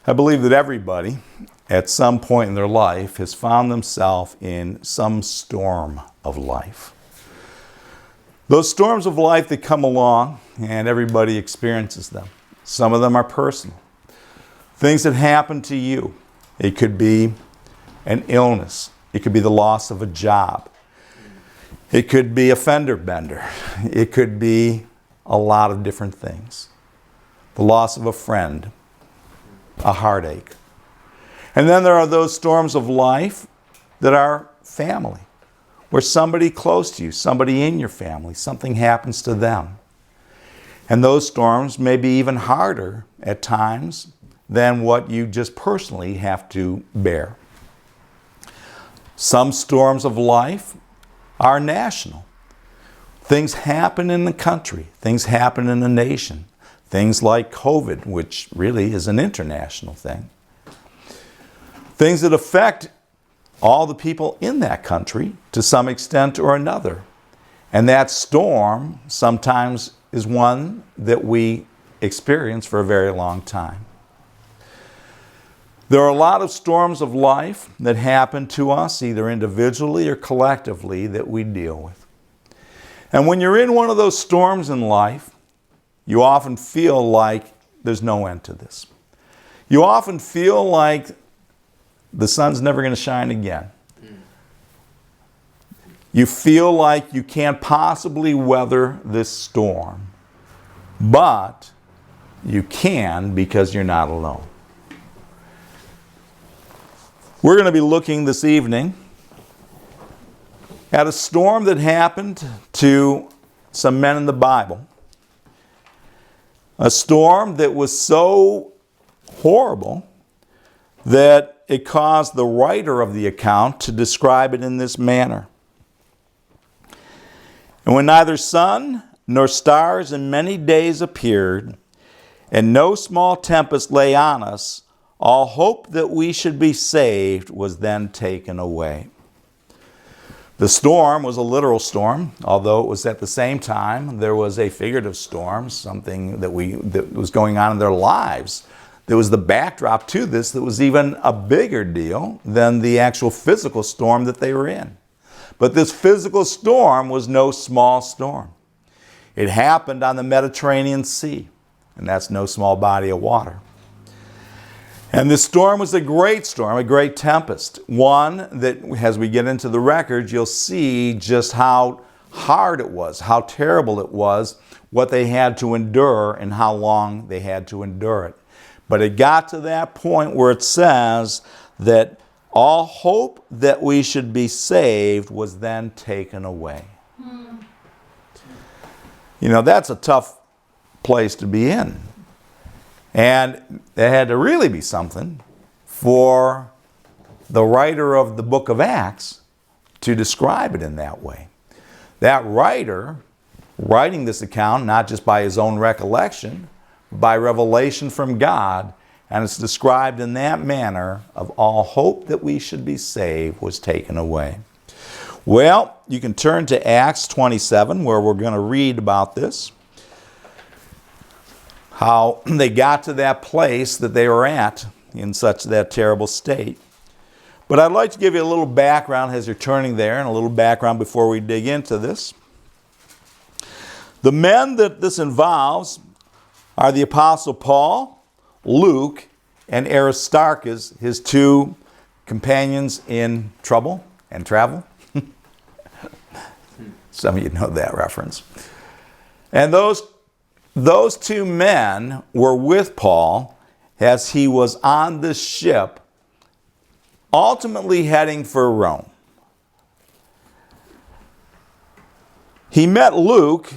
I believe that everybody at some point in their life has found themselves in some storm of life. Those storms of life that come along, and everybody experiences them. Some of them are personal. Things that happen to you. It could be an illness. It could be the loss of a job. It could be a fender bender. It could be a lot of different things. The loss of a friend, a heartache. And then there are those storms of life that are family, where somebody close to you, somebody in your family, something happens to them. And those storms may be even harder at times than what you just personally have to bear. Some storms of life are national. Things happen in the country. Things happen in the nation. Things like COVID, which really is an international thing. Things that affect all the people in that country to some extent or another. And that storm sometimes is one that we experience for a very long time. There are a lot of storms of life that happen to us, either individually or collectively, that we deal with. And when you're in one of those storms in life, you often feel like there's no end to this. You often feel like the sun's never going to shine again. You feel like you can't possibly weather this storm. But you can, because you're not alone. We're going to be looking this evening at a storm that happened to some men in the Bible. A storm that was so horrible that it caused the writer of the account to describe it in this manner. And when neither sun nor stars in many days appeared, and no small tempest lay on us, all hope that we should be saved was then taken away. The storm was a literal storm, although it was at the same time there was a figurative storm, something that was going on in their lives. There was the backdrop to this that was even a bigger deal than the actual physical storm that they were in. But this physical storm was no small storm. It happened on the Mediterranean Sea, and that's no small body of water. And this storm was a great storm, a great tempest. One that, as we get into the records, you'll see just how hard it was, how terrible it was, what they had to endure, and how long they had to endure it. But it got to that point where it says that all hope that we should be saved was then taken away. You know, that's a tough place to be in. And there had to really be something for the writer of the book of Acts to describe it in that way. That writer, writing this account, not just by his own recollection, but by revelation from God, and it's described in that manner of all hope that we should be saved was taken away. Well, you can turn to Acts 27, where we're going to read about this. How they got to that place that they were at in such that terrible state. But I'd like to give you a little background as you're turning there, and a little background before we dig into this. The men that this involves are the Apostle Paul, Luke, and Aristarchus, his two companions in trouble and travel. Some of you know that reference. And those two men were with Paul as he was on this ship, ultimately heading for Rome. He met Luke.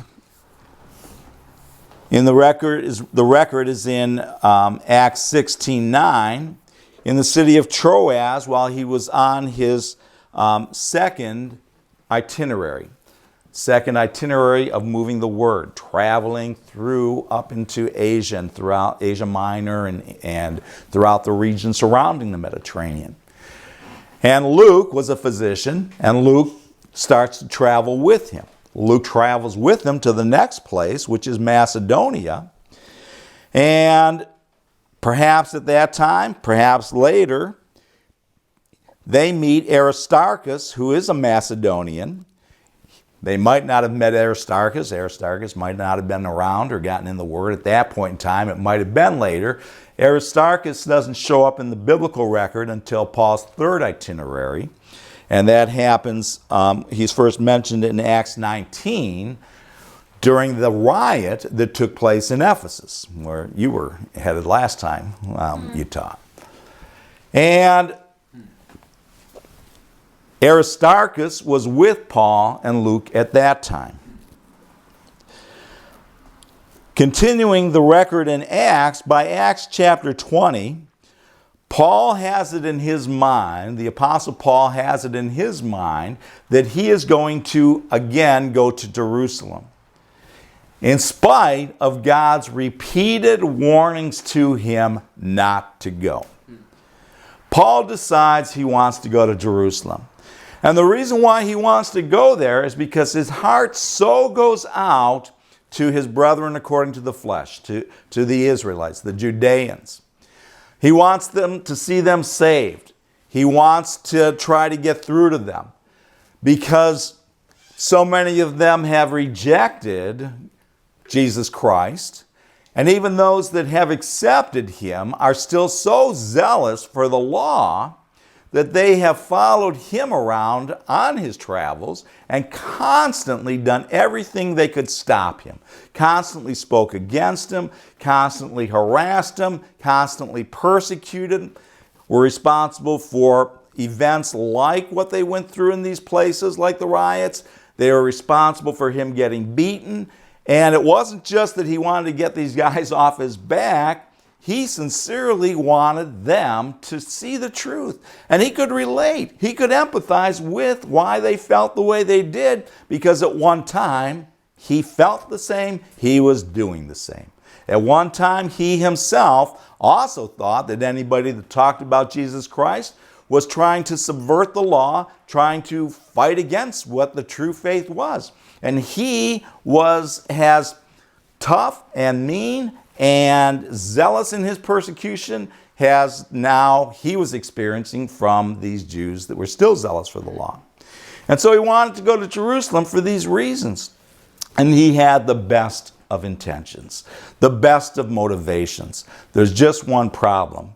The record is in Acts 16:9, in the city of Troas, while he was on his second itinerary of moving the word, traveling through up into Asia and throughout Asia Minor and throughout the region surrounding the Mediterranean. And Luke was a physician, and Luke starts to travel with him. Luke travels with them to the next place, which is Macedonia. And Perhaps at that time, perhaps later, they meet Aristarchus, who is a Macedonian. They might not have met Aristarchus. Aristarchus might not have been around or gotten in the Word at that point in time. It might have been later. Aristarchus doesn't show up in the biblical record until Paul's third itinerary. And that happens, he's first mentioned in Acts 19 during the riot that took place in Ephesus, where you were headed last time you taught. And Aristarchus was with Paul and Luke at that time. Continuing the record in Acts, by Acts chapter 20, Paul has it in his mind, the Apostle Paul has it in his mind, that he is going to again go to Jerusalem, in spite of God's repeated warnings to him not to go. Paul decides he wants to go to Jerusalem. And the reason why he wants to go there is because his heart so goes out to his brethren according to the flesh, to the Israelites, the Judeans. He wants them to see them saved. He wants to try to get through to them because so many of them have rejected Jesus Christ. And even those that have accepted him are still so zealous for the law that they have followed him around on his travels and constantly done everything they could stop him. Constantly spoke against him, constantly harassed him, constantly persecuted him, were responsible for events like what they went through in these places, like the riots. They were responsible for him getting beaten. And it wasn't just that he wanted to get these guys off his back. He sincerely wanted them to see the truth. And he could relate. He could empathize with why they felt the way they did, because at one time he felt the same, he was doing the same. At one time he himself also thought that anybody that talked about Jesus Christ was trying to subvert the law, trying to fight against what the true faith was. And he was as tough and mean and zealous in his persecution as now he was experiencing from these Jews that were still zealous for the law. And so he wanted to go to Jerusalem for these reasons. And he had the best of intentions, the best of motivations. There's just one problem.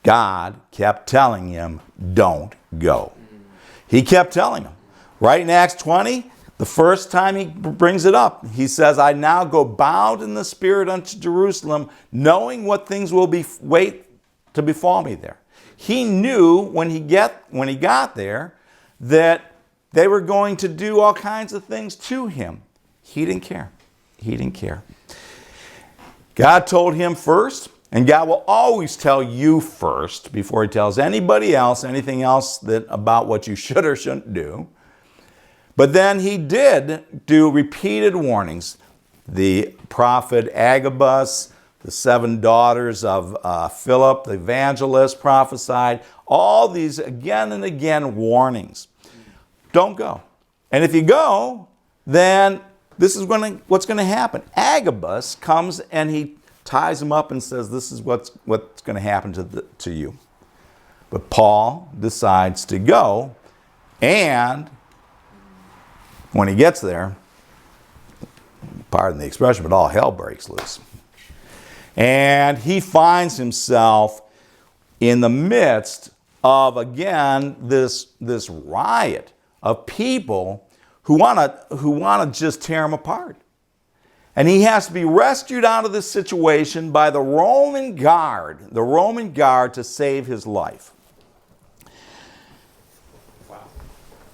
God kept telling him, don't go. He kept telling him. Right in Acts 20, the first time he brings it up, he says, I now go bound in the Spirit unto Jerusalem, knowing what things will wait to befall me there. He knew when he got there that they were going to do all kinds of things to him. He didn't care. He didn't care. God told him first, and God will always tell you first before he tells anybody else anything else about what you should or shouldn't do. But then he did do repeated warnings. The prophet Agabus, the 7 daughters of Philip, the evangelist, prophesied. All these again and again warnings. Don't go. And if you go, then this is what's going to happen. Agabus comes and he ties him up and says, this is what's going to happen to you. But Paul decides to go, and when he gets there, pardon the expression, but all hell breaks loose. And he finds himself in the midst of, again, this riot of people who want to just tear him apart. And he has to be rescued out of this situation by the Roman guard to save his life.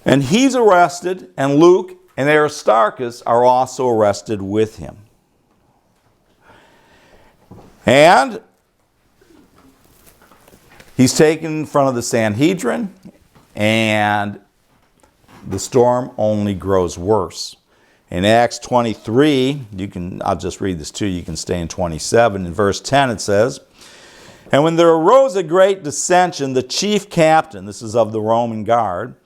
And he's arrested, and Luke and Aristarchus are also arrested with him. And he's taken in front of the Sanhedrin, and the storm only grows worse. In Acts 23, I'll just read this to you. You can stay in 27. In verse 10 it says, And when there arose a great dissension, the chief captain, this is of the Roman guard,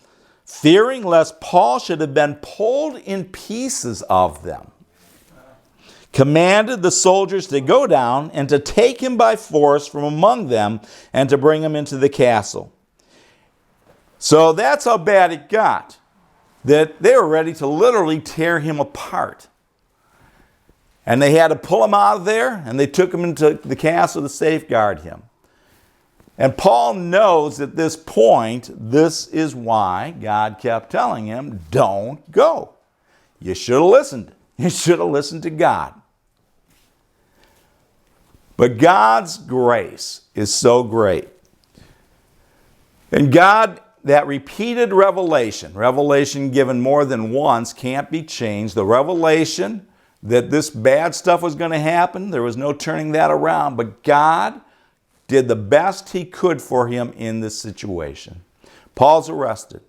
fearing lest Paul should have been pulled in pieces of them. commanded the soldiers to go down and to take him by force from among them and to bring him into the castle. So that's how bad it got, that they were ready to literally tear him apart. And they had to pull him out of there, and they took him into the castle to safeguard him. And Paul knows at this point, this is why God kept telling him, don't go. You should have listened. You should have listened to God. But God's grace is so great. And God, that repeated revelation given more than once, can't be changed. The revelation that this bad stuff was going to happen, there was no turning that around. But God did the best he could for him in this situation. Paul's arrested.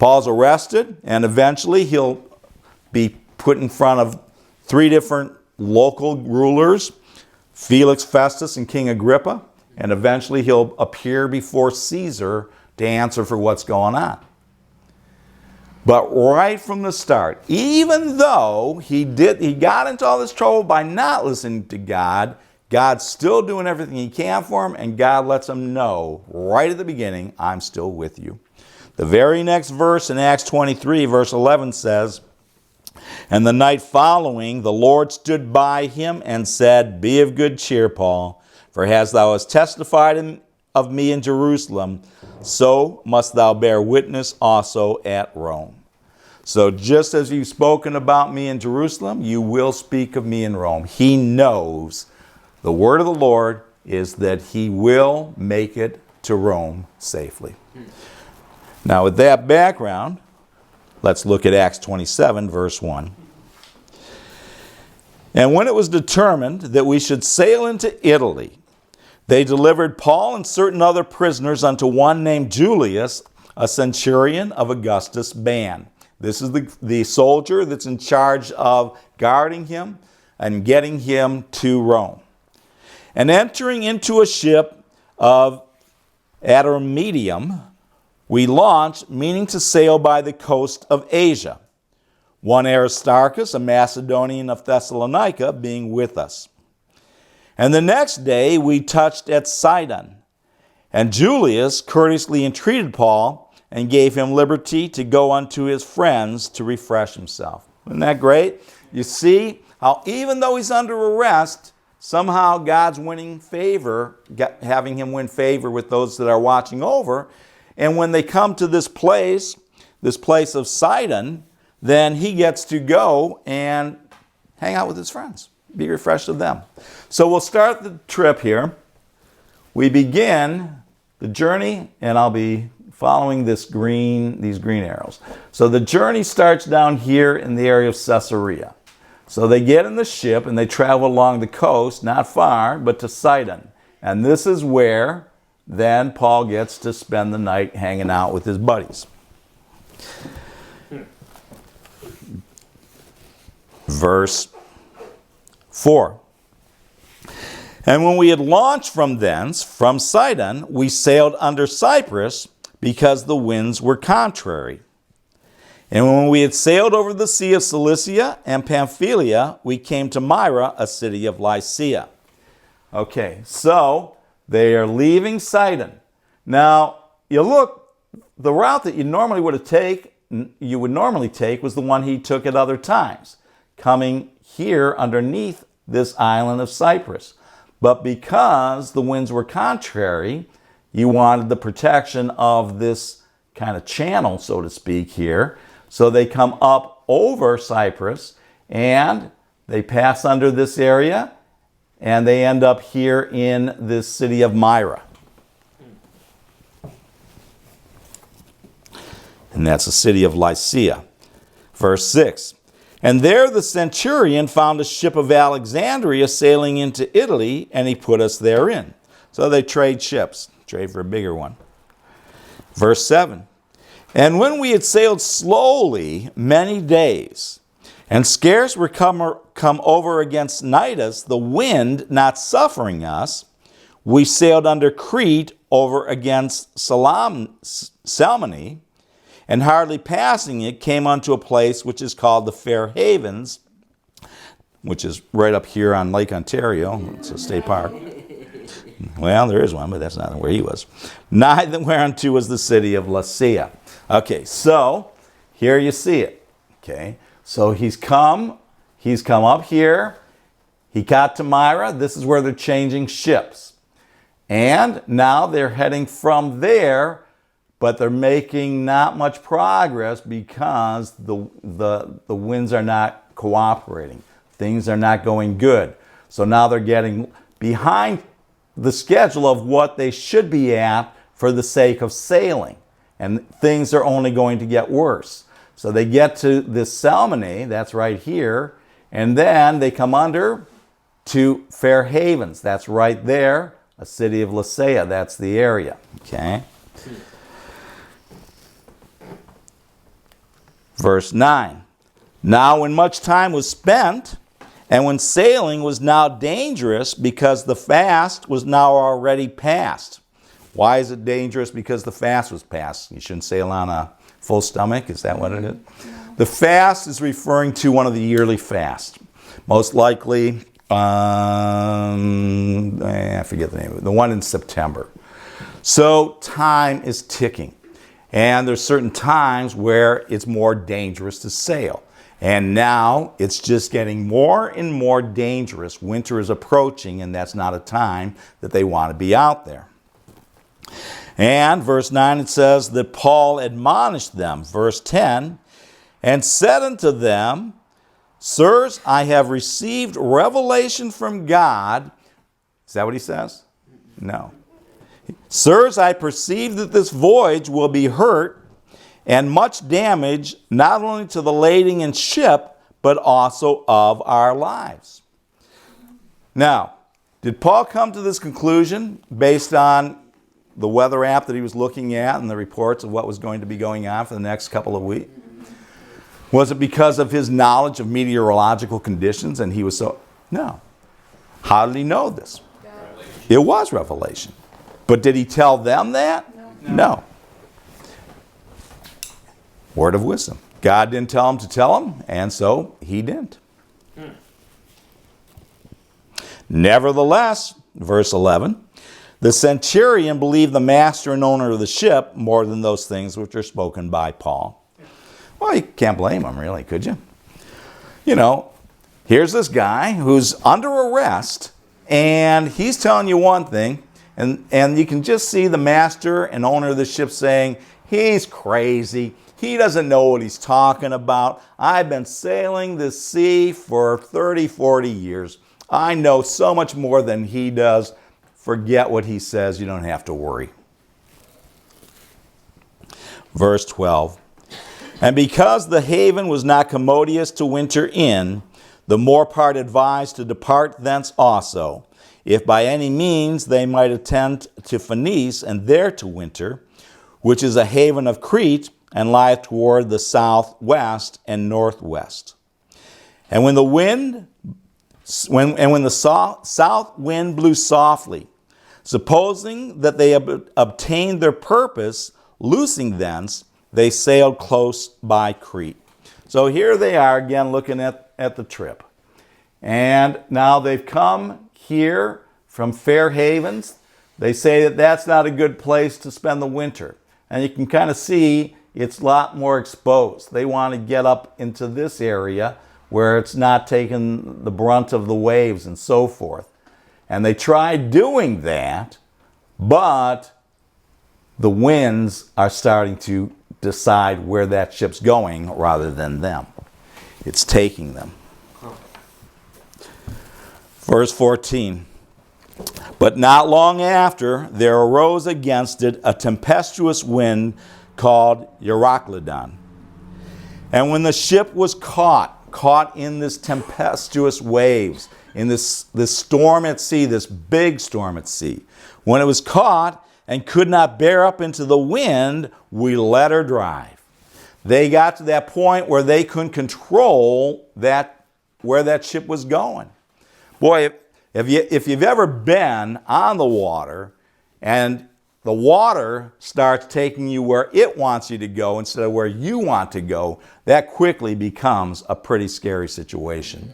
And eventually he'll be put in front of 3 different local rulers, Felix, Festus, and King Agrippa. And eventually he'll appear before Caesar to answer for what's going on. But right from the start, even though he got into all this trouble by not listening to God, God's still doing everything he can for him, and God lets him know right at the beginning, I'm still with you. The very next verse in Acts 23, verse 11 says, and the night following, the Lord stood by him and said, be of good cheer, Paul, for as thou hast testified of me in Jerusalem, so must thou bear witness also at Rome. So just as you've spoken about me in Jerusalem, you will speak of me in Rome. He knows the word of the Lord is that he will make it to Rome safely. Now with that background, let's look at Acts 27, verse 1. And when it was determined that we should sail into Italy, they delivered Paul and certain other prisoners unto one named Julius, a centurion of Augustus' band. This is the soldier that's in charge of guarding him and getting him to Rome. And entering into a ship of Adramyttium, we launched, meaning to sail by the coast of Asia, one Aristarchus, a Macedonian of Thessalonica, being with us. And the next day we touched at Sidon, and Julius courteously entreated Paul and gave him liberty to go unto his friends to refresh himself. Isn't that great? You see how even though he's under arrest, somehow God's winning favor, having him win favor with those that are watching over. And when they come to this place of Sidon, then he gets to go and hang out with his friends, be refreshed of them. So we'll start the trip here. We begin the journey, and I'll be following these green arrows. So the journey starts down here in the area of Caesarea. So they get in the ship and they travel along the coast, not far, but to Sidon. And this is where then Paul gets to spend the night hanging out with his buddies. Verse 4. And when we had launched from thence, from Sidon, we sailed under Cyprus because the winds were contrary. And when we had sailed over the sea of Cilicia and Pamphylia, we came to Myra, a city of Lycia. Okay, so they are leaving Sidon. Now, you look, the route that you would normally take was the one he took at other times, coming here underneath this island of Cyprus. But because the winds were contrary, you wanted the protection of this kind of channel, so to speak, here. So they come up over Cyprus and they pass under this area and they end up here in this city of Myra. And that's the city of Lycia. Verse 6. And there the centurion found a ship of Alexandria sailing into Italy, and he put us therein. So they trade ships, trade for a bigger one. Verse 7. And when we had sailed slowly many days, and scarce were come over against Cnidus, the wind not suffering us, we sailed under Crete over against Salmone, and hardly passing it, came unto a place which is called the Fair Havens, which is right up here on Lake Ontario. It's a state park. Well, there is one, but that's not where he was. Nigh whereunto was the city of Lasea. Okay, so here you see it. Okay, so he's come up here. He got to Myra. This is where they're changing ships. And now they're heading from there, but they're making not much progress because the winds are not cooperating. Things are not going good. So now they're getting behind the schedule of what they should be at for the sake of sailing. And things are only going to get worse. So they get to this Salmone, that's right here, and then they come under to Fair Havens. That's right there, a city of Lasea. That's the area. Okay. Verse 9. Now when much time was spent, and when sailing was now dangerous because the fast was now already past. Why is it dangerous? Because the fast was past. You shouldn't sail on a full stomach. Is that what it is? The fast is referring to one of the yearly fasts. Most likely, I forget the name of it, the one in September. So time is ticking. And there's certain times where it's more dangerous to sail. And now it's just getting more and more dangerous. Winter is approaching, and that's not a time that they want to be out there. And verse 9, it says that Paul admonished them. Verse 10, and said unto them, Sirs, I have received revelation from God. Is that what he says? No. Sirs, I perceive that this voyage will be hurt and much damage, not only to the lading and ship, but also of our lives. Now, did Paul come to this conclusion based on the weather app that he was looking at and the reports of what was going to be going on for the next couple of weeks? Was it because of his knowledge of meteorological conditions and he was so... No. How did he know this? It was revelation. But did he tell them that? No. Word of wisdom. God didn't tell him to tell him, and so he didn't. Nevertheless, verse 11, the centurion believed the master and owner of the ship more than those things which are spoken by Paul. Well, you can't blame him, really, could you? You know, here's this guy who's under arrest, and he's telling you one thing, and you can just see the master and owner of the ship saying, he's crazy. He doesn't know what he's talking about. I've been sailing this sea for 30, 40 years. I know so much more than he does. Forget what he says. You don't have to worry. Verse 12. And because the haven was not commodious to winter in, the more part advised to depart thence also, if by any means they might attend to Phoenice and there to winter, which is a haven of Crete, and lieth toward the southwest and northwest. And when the south wind blew softly, supposing that they obtained their purpose, loosing thence, they sailed close by Crete. So here they are again looking at the trip. And now they've come here from Fair Havens. They say that that's not a good place to spend the winter. And you can kind of see it's a lot more exposed. They want to get up into this area where it's not taking the brunt of the waves and so forth. And they tried doing that, but the winds are starting to decide where that ship's going rather than them. It's taking them. Verse 14. But not long after, there arose against it a tempestuous wind called Euroclydon. And when the ship was caught in this tempestuous waves, in this storm at sea, this big storm at sea, when it was caught and could not bear up into the wind, we let her drive. They got to that point where they couldn't control where that ship was going. Boy, if you've ever been on the water and the water starts taking you where it wants you to go instead of where you want to go, that quickly becomes a pretty scary situation.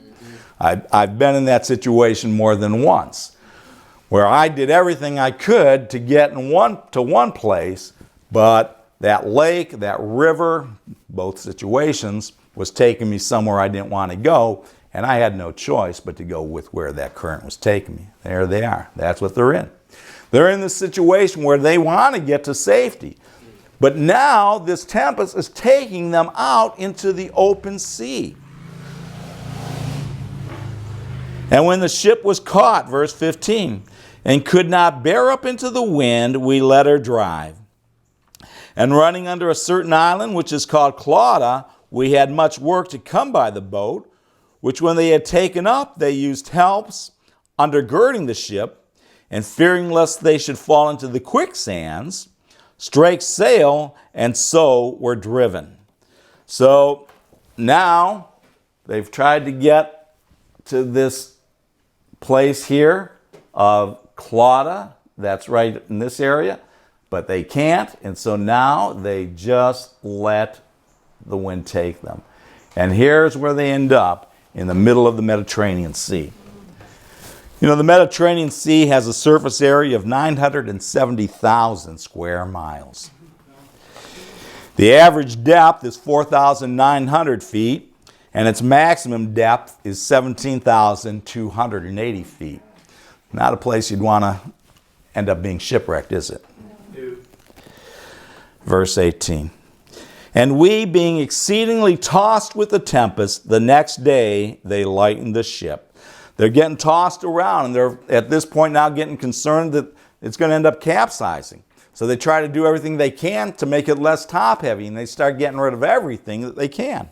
I've been in that situation more than once, where I did everything I could to get to one place, but that lake, that river, both situations, was taking me somewhere I didn't want to go, and I had no choice but to go with where that current was taking me. There they are. That's what they're in. They're in this situation where they want to get to safety. But now this tempest is taking them out into the open sea. And when the ship was caught, verse 15, and could not bear up into the wind, we let her drive. And running under a certain island, which is called Clauda, we had much work to come by the boat, which when they had taken up, they used helps, undergirding the ship, and fearing lest they should fall into the quicksands, strake sail, and so were driven. So now they've tried to get to this place here of Clauda, that's right in this area, but they can't, and so now they just let the wind take them. And here's where they end up, in the middle of the Mediterranean Sea. You know, the Mediterranean Sea has a surface area of 970,000 square miles. The average depth is 4,900 feet, and its maximum depth is 17,280 feet. Not a place you'd want to end up being shipwrecked, is it? No. Verse 18. And we, being exceedingly tossed with the tempest, the next day they lightened the ship. They're getting tossed around, and they're at this point now getting concerned that it's going to end up capsizing. So they try to do everything they can to make it less top heavy, and they start getting rid of everything that they can.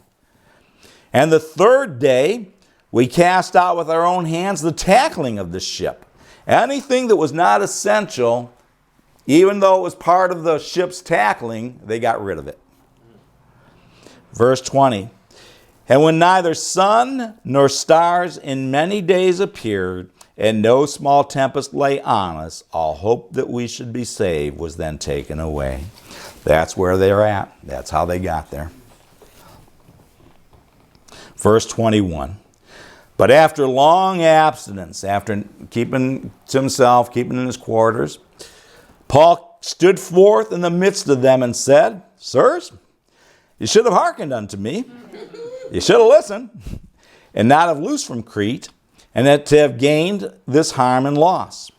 And the third day, we cast out with our own hands the tackling of the ship. Anything that was not essential, even though it was part of the ship's tackling, they got rid of it. Verse 20. And when neither sun nor stars in many days appeared, and no small tempest lay on us, all hope that we should be saved was then taken away. That's where they're at. That's how they got there. Verse 21. But after long abstinence, after keeping to himself, keeping in his quarters, Paul stood forth in the midst of them and said, Sirs, you should have hearkened unto me. You should have listened, and not have loosed from Crete, and that to have gained this harm and loss.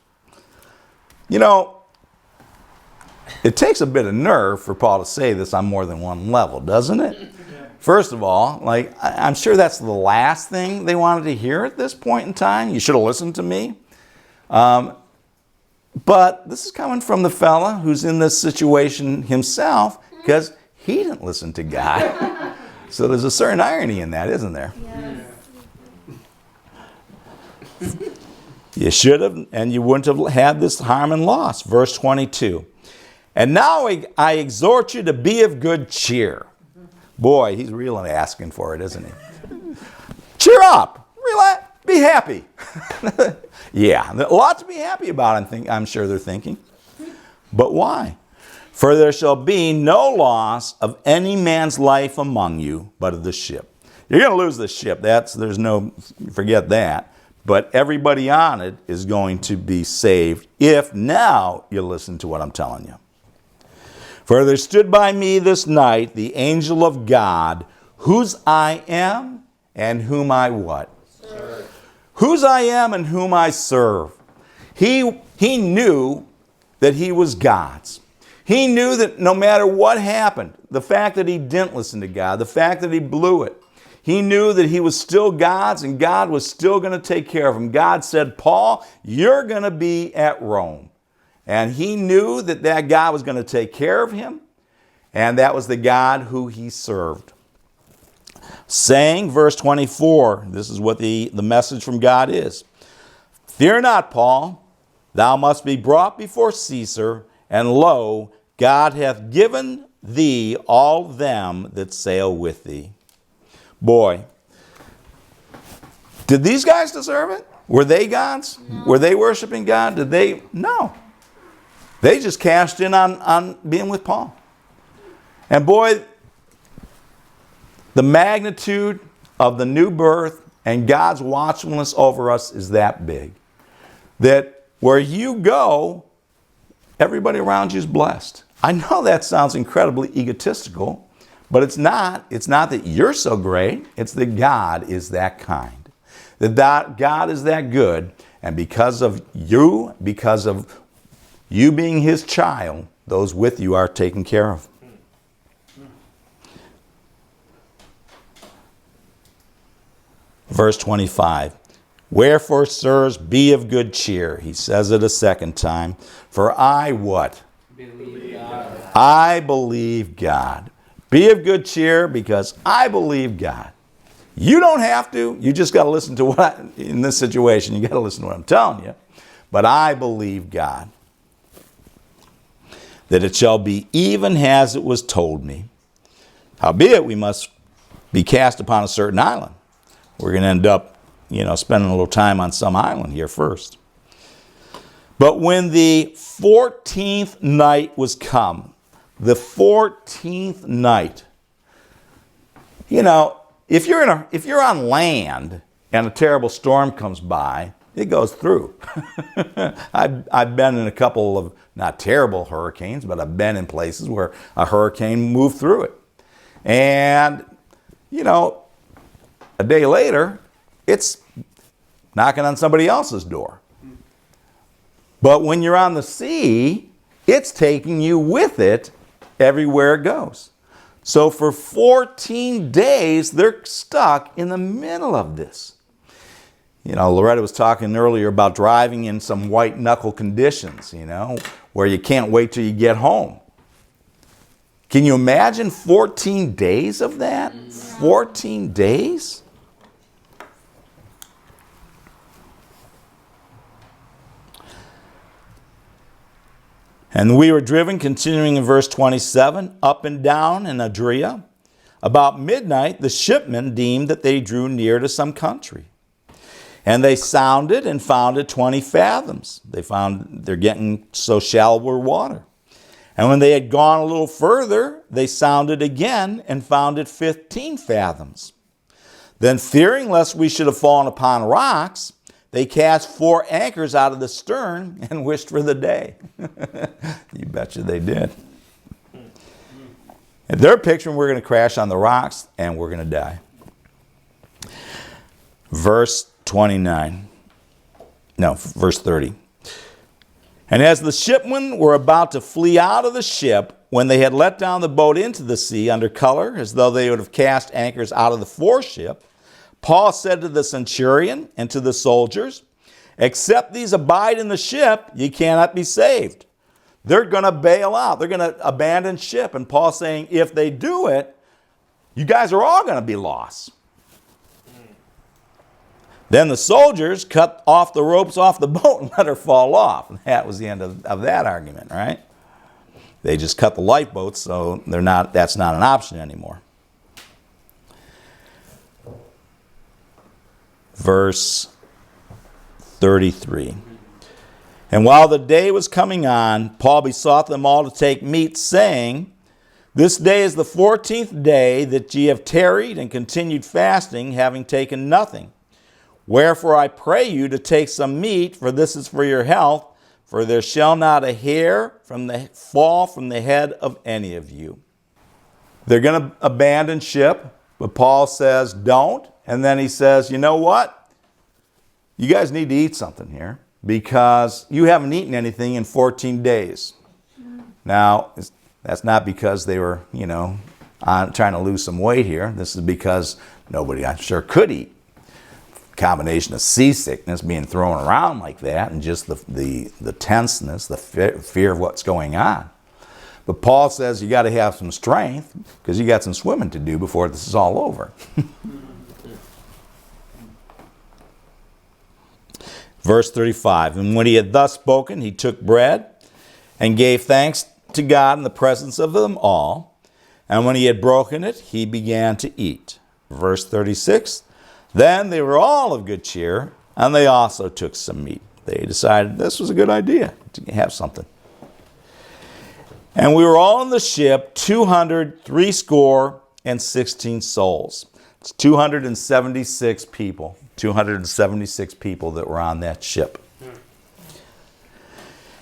You know, it takes a bit of nerve for Paul to say this on more than one level, doesn't it? First of all, I'm sure that's the last thing they wanted to hear at this point in time. You should have listened to me. But this is coming from the fella who's in this situation himself, because he didn't listen to God. So there's a certain irony in that, isn't there? Yes. You should have, and you wouldn't have had this harm and loss. Verse 22. And now I exhort you to be of good cheer. Boy, he's really asking for it, isn't he? Cheer up. Relax. Be happy. Yeah, a lot to be happy about, I'm sure they're thinking. But why? For there shall be no loss of any man's life among you, but of the ship. You're going to lose the ship. Forget that. But everybody on it is going to be saved if now you listen to what I'm telling you. For there stood by me this night the angel of God, whose I am and whom I what? Serve. Whose I am and whom I serve. He knew that he was God's. He knew that no matter what happened, the fact that he didn't listen to God, the fact that he blew it, he knew that he was still God's and God was still going to take care of him. God said, Paul, you're going to be at Rome. And he knew that God was going to take care of him, and that was the God who he served. Saying, verse 24, this is what the message from God is. Fear not, Paul, thou must be brought before Caesar, and lo, God hath given thee all them that sail with thee. Boy, did these guys deserve it? Were they gods? No. Were they worshiping God? Did they? No. They just cashed in on being with Paul. And boy, the magnitude of the new birth and God's watchfulness over us is that big. That where you go, everybody around you is blessed. I know that sounds incredibly egotistical, but it's not. It's not that you're so great. It's that God is that kind. That God is that good. And because of you being his child, those with you are taken care of. Verse 25. Wherefore, sirs, be of good cheer. He says it a second time. For I what? Believe God. I believe God. Be of good cheer because I believe God. You don't have to. You just got to listen to in this situation, you got to listen to what I'm telling you. But I believe God. That it shall be even as it was told me. Howbeit, we must be cast upon a certain island. We're going to end up, spending a little time on some island here first. But when the 14th night was come, the 14th night, if you're on land and a terrible storm comes by, it goes through. I've been in a couple of not terrible hurricanes, but I've been in places where a hurricane moved through it. And, a day later, it's knocking on somebody else's door. But when you're on the sea, it's taking you with it everywhere it goes. So for 14 days, they're stuck in the middle of this. Loretta was talking earlier about driving in some white knuckle conditions, where you can't wait till you get home. Can you imagine 14 days of that? 14 days? And we were driven, continuing in verse 27, up and down in Adria. About midnight, the shipmen deemed that they drew near to some country. And they sounded and found it 20 fathoms. They found they're getting so shallower water. And when they had gone a little further, they sounded again and found it 15 fathoms. Then fearing lest we should have fallen upon rocks, they cast 4 anchors out of the stern and wished for the day. You betcha they did. And they're picturing we're going to crash on the rocks and we're going to die. Verse 30. And as the shipmen were about to flee out of the ship, when they had let down the boat into the sea under color, as though they would have cast anchors out of the foreship, Paul said to the centurion and to the soldiers, except these abide in the ship, ye cannot be saved. They're going to bail out. They're going to abandon ship. And Paul's saying, if they do it, you guys are all going to be lost. Then the soldiers cut off the ropes off the boat and let her fall off. And that was the end of that argument, right? They just cut the lifeboats, so that's not an option anymore. Verse 33. And while the day was coming on, Paul besought them all to take meat, saying, this day is the 14th day that ye have tarried and continued fasting, having taken nothing. Wherefore I pray you to take some meat, for this is for your health, for there shall not a hair fall from the head of any of you. They're going to abandon ship, but Paul says don't. And then he says, you know what? You guys need to eat something here because you haven't eaten anything in 14 days. Now, that's not because they were, trying to lose some weight here. This is because nobody, I'm sure, could eat. Combination of seasickness being thrown around like that and just the tenseness, the fear of what's going on. But Paul says you got to have some strength because you got some swimming to do before this is all over. Verse 35, and when he had thus spoken, he took bread and gave thanks to God in the presence of them all. And when he had broken it, he began to eat. Verse 36, then they were all of good cheer, and they also took some meat. They decided this was a good idea to have something. And we were all in the ship, 260 souls. It's 276 people. 276 people that were on that ship.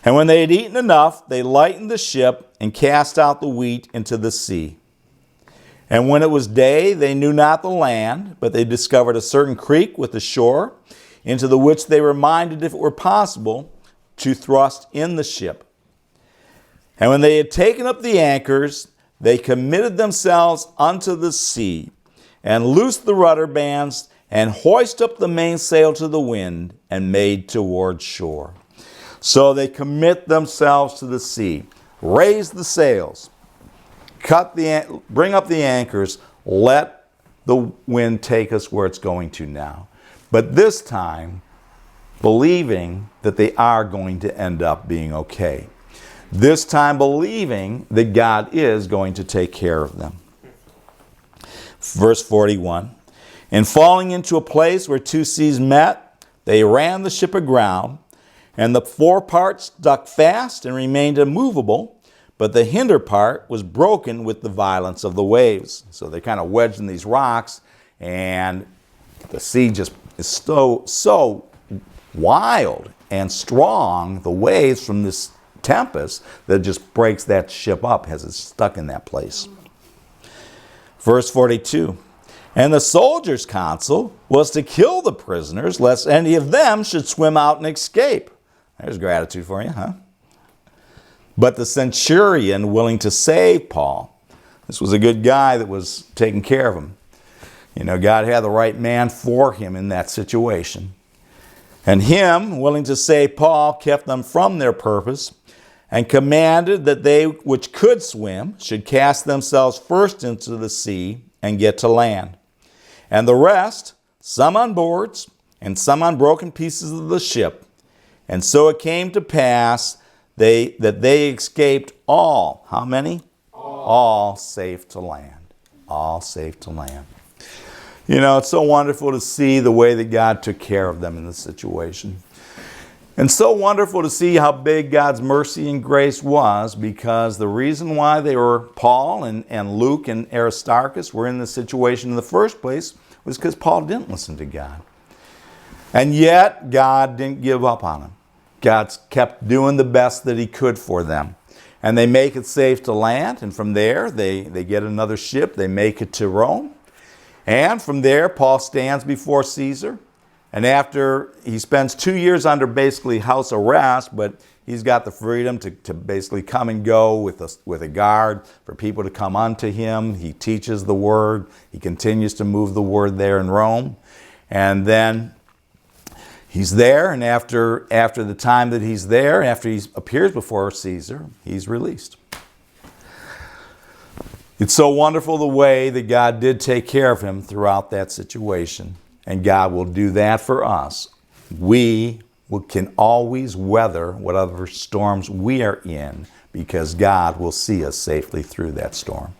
And when they had eaten enough, they lightened the ship and cast out the wheat into the sea. And when it was day, they knew not the land, but they discovered a certain creek with a shore, into the which they were minded, if it were possible, to thrust in the ship. And when they had taken up the anchors, they committed themselves unto the sea, and loosed the rudder bands, and hoisted up the mainsail to the wind, and made toward shore. So they commit themselves to the sea, raise the sails, bring up the anchors, let the wind take us where it's going to now. But this time, believing that they are going to end up being okay. This time believing that God is going to take care of them. Verse 41, and falling into a place where two seas met, they ran the ship aground, and the fore part stuck fast and remained immovable, but the hinder part was broken with the violence of the waves. So they kind of wedged in these rocks, and the sea just is so wild and strong, the waves from this tempest, that just breaks that ship up as it's stuck in that place. Verse 42, and the soldiers' counsel was to kill the prisoners, lest any of them should swim out and escape. There's gratitude for you, huh? But the centurion, willing to save Paul, this was a good guy that was taking care of him. You know, God had the right man for him in that situation. And him, willing to save Paul, kept them from their purpose, and commanded that they which could swim should cast themselves first into the sea and get to land. And the rest, some on boards, and some on broken pieces of the ship. And so it came to pass that they escaped all. How many? All safe to land. All safe to land. You know, it's so wonderful to see the way that God took care of them in this situation. And so wonderful to see how big God's mercy and grace was, because the reason why they were, Paul and Luke and Aristarchus were in this situation in the first place was because Paul didn't listen to God. And yet, God didn't give up on them. God kept doing the best that he could for them. And they make it safe to land, and from there, they get another ship, they make it to Rome. And from there, Paul stands before Caesar. And after he spends 2 years under basically house arrest, but he's got the freedom to basically come and go with a guard for people to come unto him. He teaches the word. He continues to move the word there in Rome. And then he's there, and after the time that he's there, after he appears before Caesar, he's released. It's so wonderful the way that God did take care of him throughout that situation. And God will do that for us. We can always weather whatever storms we are in, because God will see us safely through that storm.